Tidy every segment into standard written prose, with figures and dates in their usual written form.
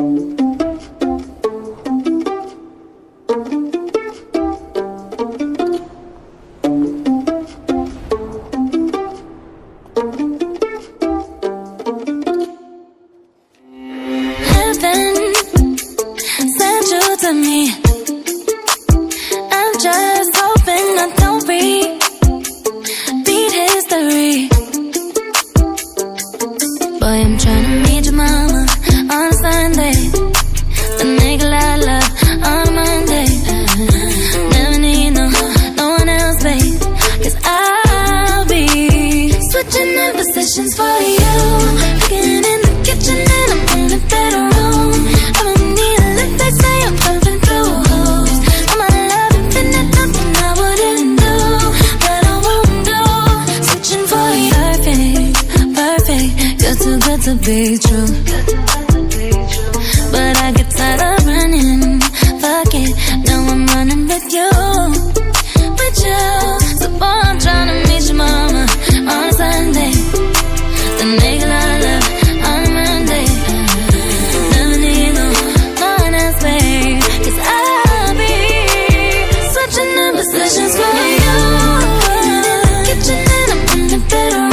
Heaven sent you to me. I'm just hoping I don't repeat history. Boy, I'm trying to meet your mama on a Sunday. The nigga I love on a Monday. Never need no one else, babe. 'Cause I'll be switching in positions for you. Cooking in the kitchen and I'm in the bedroom. I don't need a lift, they say I'm pumping through holes. All my love infinite, nothing I wouldn't do, that I won't do. Switching for you. Perfect, you're too good to be true. But I get tired of running, fuck it, now I'm running with you. So boy, I'm trying to meet your mama on a Sunday. The nigga I love on a Monday. Never need no one else, babe. 'Cause I'll be switching in positions for you. Kitchen and I'm in the bedroom.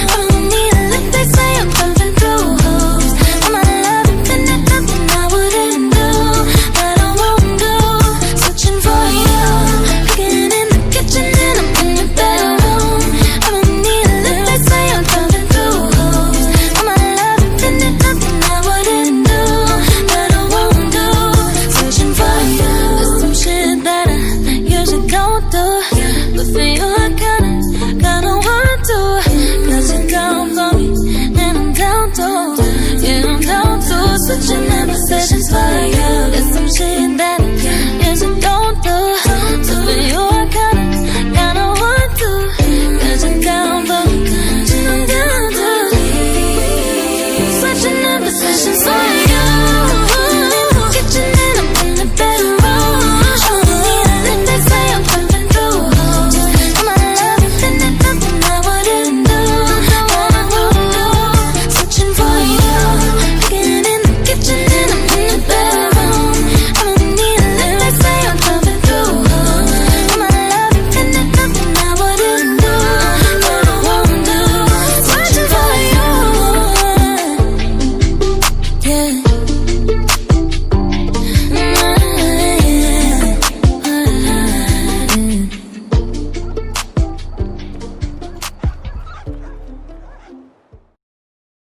I don't need a lift, they say I'm pumping through holes. All my love infinite, nothing I wouldn't do, that I won't do. Switching for you. Cooking in the kitchen and I'm in the bedroom. I don't need a lift, they say I'm pumping through holes. All my love infinite, nothing I wouldn't do, that I won't do. Switching for you. There's some shit that I usually don't do, but for you I kinda want to. 'Cause you count for me and I'm down to, yeah, I'm down to. Switching